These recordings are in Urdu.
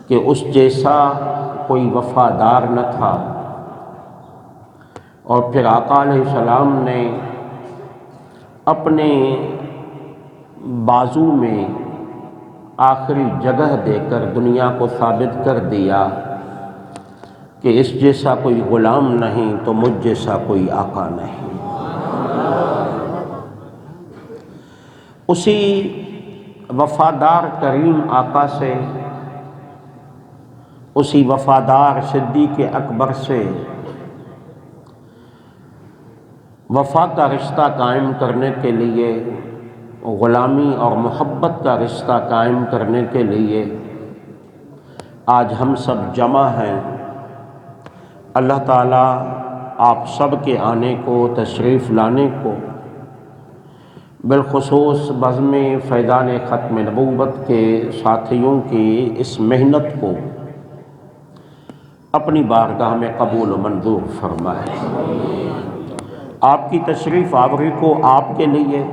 کہ اس جیسا کوئی وفادار نہ تھا۔ اور پھر آقا علیہ السلام نے اپنے بازو میں آخری جگہ دے کر دنیا کو ثابت کر دیا کہ اس جیسا کوئی غلام نہیں تو مجھ جیسا کوئی آقا نہیں۔ اسی وفادار کریم آقا سے، اسی وفادار صدیق اکبر سے وفا کا رشتہ قائم کرنے کے لیے، غلامی اور محبت کا رشتہ قائم کرنے کے لیے آج ہم سب جمع ہیں۔ اللہ تعالیٰ آپ سب کے آنے کو، تشریف لانے کو، بالخصوص بزم فیضان ختم نبوت کے ساتھیوں کی اس محنت کو اپنی بارگاہ میں قبول و منظور فرمائے۔ آپ کی تشریف آوری کو آپ کے لیے،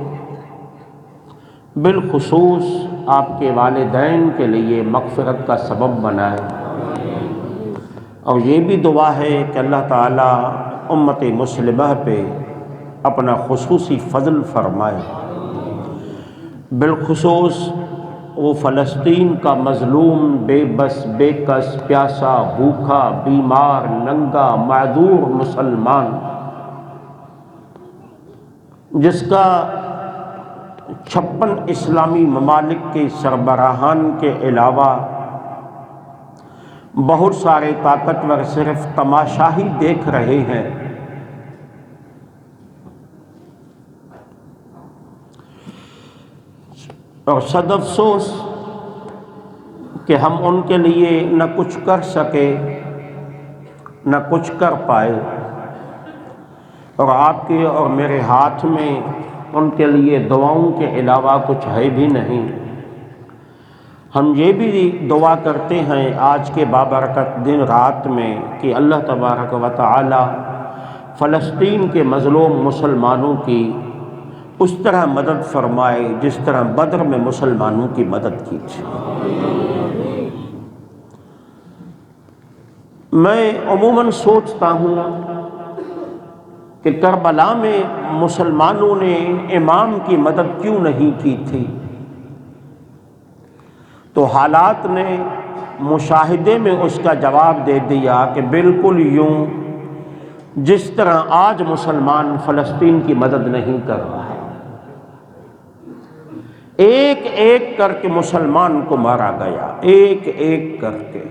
بالخصوص آپ کے والدین کے لیے مغفرت کا سبب بنائے، اور یہ بھی دعا ہے کہ اللہ تعالیٰ امت مسلمہ پہ اپنا خصوصی فضل فرمائے، بالخصوص وہ فلسطین کا مظلوم، بے بس، بے کس، پیاسا، بھوکا، بیمار، ننگا، معذور مسلمان، جس کا 56 اسلامی ممالک کے سربراہان کے علاوہ بہت سارے طاقتور صرف تماشا ہی دیکھ رہے ہیں۔ اور صد افسوس کہ ہم ان کے لیے نہ کچھ کر سکے، نہ کچھ کر پائے، اور آپ کے اور میرے ہاتھ میں ان کے لیے دعاؤں کے علاوہ کچھ ہے بھی نہیں۔ ہم یہ بھی دعا کرتے ہیں آج کے بابرکت دن رات میں کہ اللہ تبارک و تعالی فلسطین کے مظلوم مسلمانوں کی اس طرح مدد فرمائے جس طرح بدر میں مسلمانوں کی مدد کی تھی۔ میں عموماً سوچتا ہوں کہ کربلا میں مسلمانوں نے امام کی مدد کیوں نہیں کی تھی؟ تو حالات نے مشاہدے میں اس کا جواب دے دیا کہ بالکل یوں جس طرح آج مسلمان فلسطین کی مدد نہیں کر رہا ہے۔ ایک ایک کر کے مسلمان کو مارا گیا، ایک ایک کر کے۔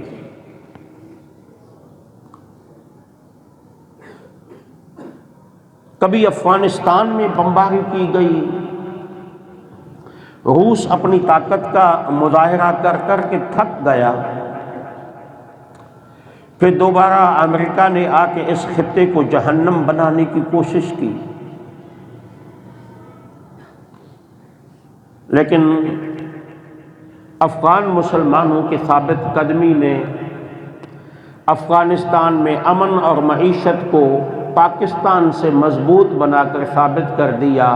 کبھی افغانستان میں بمباری کی گئی، روس اپنی طاقت کا مظاہرہ کر کر کے تھک گیا، پھر دوبارہ امریکہ نے آ کے اس خطے کو جہنم بنانے کی کوشش کی، لیکن افغان مسلمانوں کی ثابت قدمی نے افغانستان میں امن اور معیشت کو پاکستان سے مضبوط بنا کر ثابت کر دیا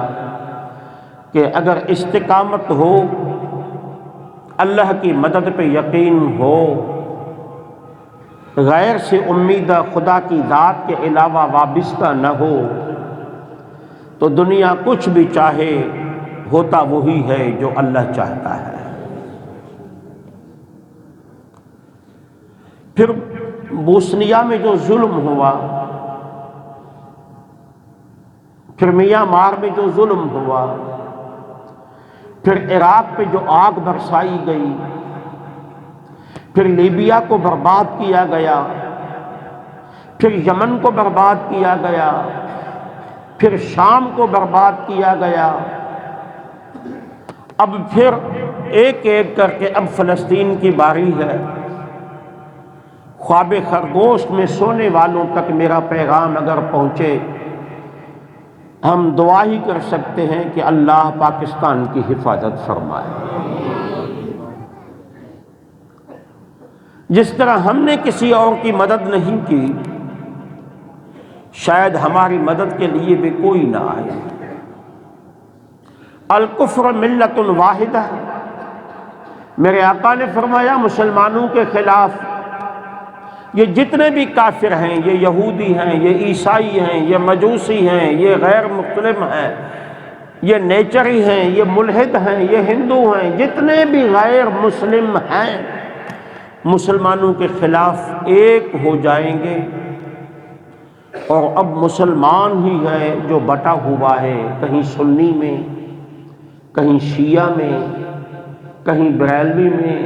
کہ اگر استقامت ہو، اللہ کی مدد پہ یقین ہو، غیر سے امیدہ خدا کی ذات کے علاوہ وابستہ نہ ہو، تو دنیا کچھ بھی چاہے ہوتا وہی ہے جو اللہ چاہتا ہے۔ پھر بوسنیا میں جو ظلم ہوا، پھر میانمار میں جو ظلم ہوا، پھر عراق پہ جو آگ برسائی گئی، پھر لیبیا کو برباد کیا گیا، پھر یمن کو برباد کیا گیا، پھر شام کو برباد کیا گیا، اب پھر ایک ایک کر کے اب فلسطین کی باری ہے۔ خواب خرگوش میں سونے والوں تک میرا پیغام اگر پہنچے، ہم دعا ہی کر سکتے ہیں کہ اللہ پاکستان کی حفاظت فرمائے۔ جس طرح ہم نے کسی اور کی مدد نہیں کی، شاید ہماری مدد کے لیے بھی کوئی نہ آئے۔ الکفر ملت واحدہ، میرے آقا نے فرمایا مسلمانوں کے خلاف یہ جتنے بھی کافر ہیں، یہ یہودی ہیں، یہ عیسائی ہیں، یہ مجوسی ہیں، یہ غیر مسلم ہیں، یہ نیچری ہیں، یہ ملحد ہیں، یہ ہندو ہیں، جتنے بھی غیر مسلم ہیں مسلمانوں کے خلاف ایک ہو جائیں گے۔ اور اب مسلمان ہی ہے جو بٹا ہوا ہے، کہیں سنی میں، کہیں شیعہ میں، کہیں بریلوی میں،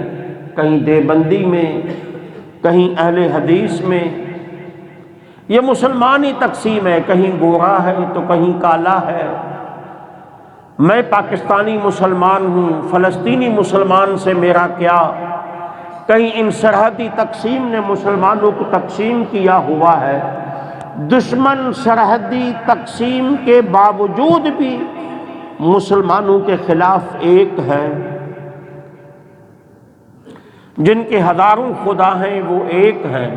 کہیں دیوبندی میں، کہیں اہل حدیث میں۔ یہ مسلمان ہی تقسیم ہے، کہیں گورا ہے تو کہیں کالا ہے۔ میں پاکستانی مسلمان ہوں، فلسطینی مسلمان سے میرا کیا؟ کہیں ان سرحدی تقسیم نے مسلمانوں کو تقسیم کیا ہوا ہے۔ دشمن سرحدی تقسیم کے باوجود بھی مسلمانوں کے خلاف ایک ہے۔ جن کے ہزاروں خدا ہیں وہ ایک ہیں،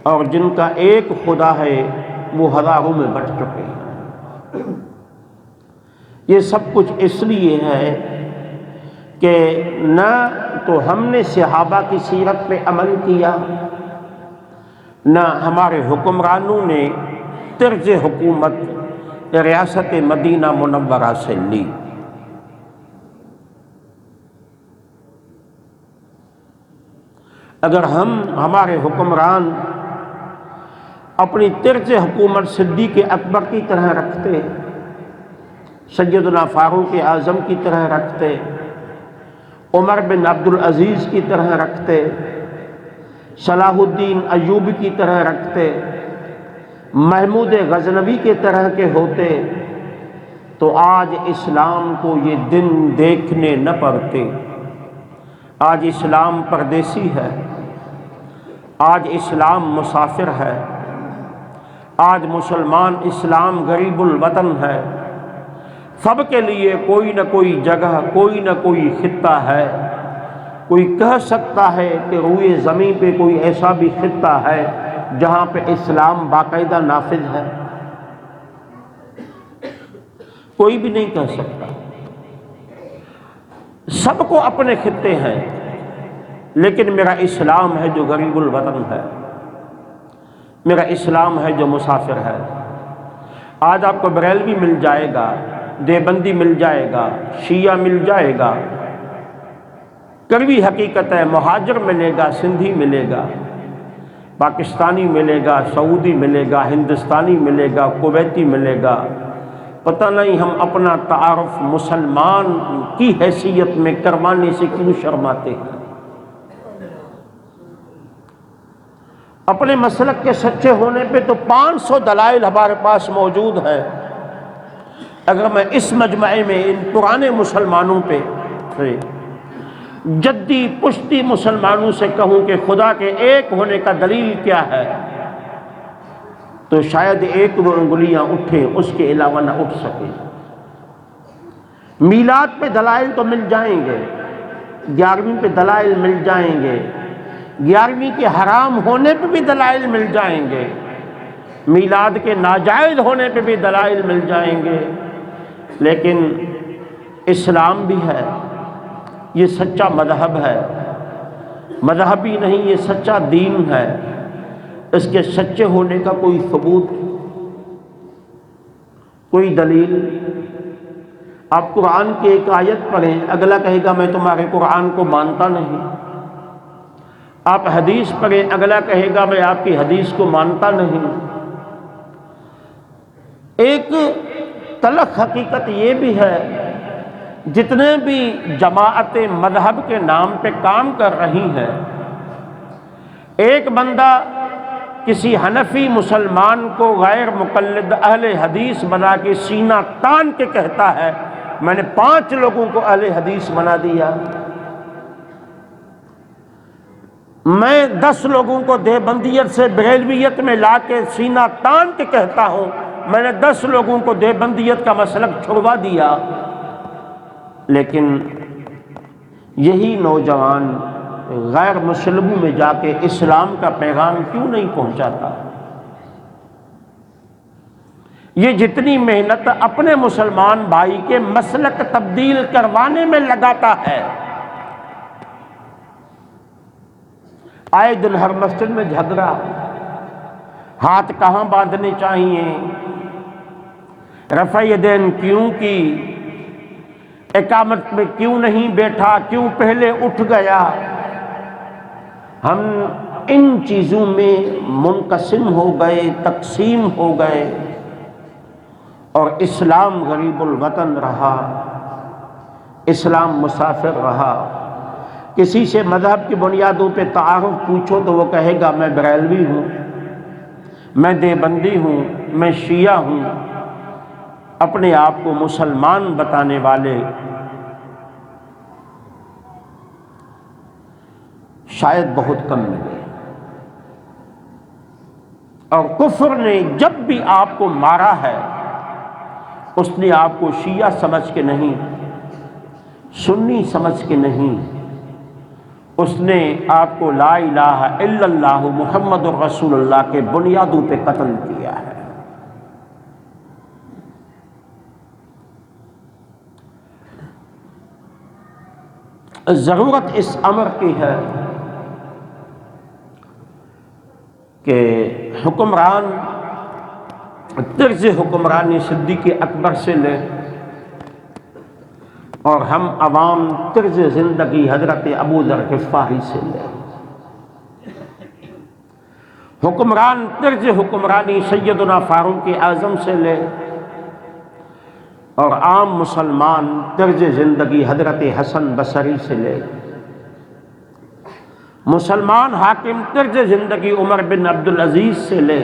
اور جن کا ایک خدا ہے وہ ہزاروں میں بٹ چکے ہیں۔ یہ سب کچھ اس لیے ہے کہ نہ تو ہم نے صحابہ کی سیرت پہ عمل کیا، نہ ہمارے حکمرانوں نے طرز حکومت ریاست مدینہ منورہ سے لی۔ اگر ہمارے حکمران اپنی طرز حکومت صدیق اکبر کی طرح رکھتے، سیدنا فاروق اعظم کی طرح رکھتے، عمر بن عبدالعزیز کی طرح رکھتے، صلاح الدین ایوبی کی طرح رکھتے، محمود غزنوی کے طرح کے ہوتے، تو آج اسلام کو یہ دن دیکھنے نہ پڑتے۔ آج اسلام پردیسی ہے، آج اسلام مسافر ہے، آج مسلمان اسلام غریب الوطن ہے۔ سب کے لیے کوئی نہ کوئی جگہ، کوئی نہ کوئی خطہ ہے۔ کوئی کہہ سکتا ہے کہ روئے زمین پہ کوئی ایسا بھی خطہ ہے جہاں پہ اسلام باقاعدہ نافذ ہے؟ کوئی بھی نہیں کہہ سکتا۔ سب کو اپنے خطے ہیں، لیکن میرا اسلام ہے جو غریب الوطن ہے، میرا اسلام ہے جو مسافر ہے۔ آج آپ کو بریلوی مل جائے گا، دیوبندی مل جائے گا، شیعہ مل جائے گا، کڑوی حقیقت ہے، مہاجر ملے گا، سندھی ملے گا، پاکستانی ملے گا، سعودی ملے گا، ہندوستانی ملے گا، کویتی ملے گا۔ پتہ نہیں ہم اپنا تعارف مسلمان کی حیثیت میں کروانے سے کیوں شرماتے ہیں۔ اپنے مسلک کے سچے ہونے پہ تو 500 دلائل ہمارے پاس موجود ہیں۔ اگر میں اس مجمع میں ان پرانے مسلمانوں پہ جدی پشتی مسلمانوں سے کہوں کہ خدا کے ایک ہونے کا دلیل کیا ہے، تو شاید ایک دو انگلیاں اٹھیں، اس کے علاوہ نہ اٹھ سکے۔ میلاد پہ دلائل تو مل جائیں گے، 11ویں پہ دلائل مل جائیں گے، 11ویں کے حرام ہونے پہ بھی دلائل مل جائیں گے، میلاد کے ناجائز ہونے پہ بھی دلائل مل جائیں گے، لیکن اسلام بھی ہے، یہ سچا مذہب ہے، مذہب ہی نہیں، یہ سچا دین ہے۔ اس کے سچے ہونے کا کوئی ثبوت، کوئی دلیل؟ آپ قرآن کی ایک آیت پڑھیں، اگلا کہے گا میں تمہارے قرآن کو مانتا نہیں۔ آپ حدیث پڑھیں، اگلا کہے گا میں آپ کی حدیث کو مانتا نہیں۔ ایک تلخ حقیقت یہ بھی ہے، جتنے بھی جماعتیں مذہب کے نام پہ کام کر رہی ہیں، ایک بندہ کسی حنفی مسلمان کو غیر مقلد اہل حدیث بنا کے سینہ تان کے کہتا ہے میں نے 5 لوگوں کو اہل حدیث بنا دیا، میں 10 لوگوں کو دیوبندیت سے بریلویت میں لا کے سینہ تان کے کہتا ہوں میں نے 10 لوگوں کو دیوبندیت کا مسلک چھڑوا دیا، لیکن یہی نوجوان غیر مسلموں میں جا کے اسلام کا پیغام کیوں نہیں پہنچاتا؟ یہ جتنی محنت اپنے مسلمان بھائی کے مسلک تبدیل کروانے میں لگاتا ہے، آئے دن ہر مسجد میں جھگڑا، ہاتھ کہاں باندھنے چاہیے، رفع یدین کیوں کی، اقامت میں کیوں نہیں بیٹھا، کیوں پہلے اٹھ گیا۔ ہم ان چیزوں میں منقسم ہو گئے، تقسیم ہو گئے، اور اسلام غریب الوطن رہا، اسلام مسافر رہا۔ کسی سے مذہب کی بنیادوں پہ تعارف پوچھو تو وہ کہے گا میں بریلوی ہوں، میں دیوبندی ہوں، میں شیعہ ہوں۔ اپنے آپ کو مسلمان بتانے والے شاید بہت کم ملے، اور کفر نے جب بھی آپ کو مارا ہے اس نے آپ کو شیعہ سمجھ کے نہیں، سنی سمجھ کے نہیں، اس نے آپ کو لا الہ الا اللہ محمد الرسول اللہ کے بنیادوں پہ قتل کیا ہے۔ ضرورت اس امر کی ہے کہ حکمران طرز حکمرانی صدیق اکبر سے لے، اور ہم عوام طرز زندگی حضرت ابو ذر غفاری سے لے۔ حکمران طرز حکمرانی سیدنا فاروق اعظم سے لے، اور عام مسلمان طرز زندگی حضرت حسن بصری سے لے۔ مسلمان حاکم طرز زندگی عمر بن عبدالعزیز سے لے،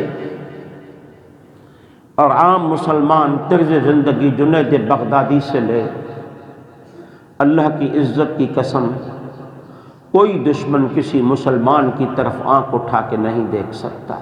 اور عام مسلمان طرز زندگی جنید بغدادی سے لے۔ اللہ کی عزت کی قسم، کوئی دشمن کسی مسلمان کی طرف آنکھ اٹھا کے نہیں دیکھ سکتا۔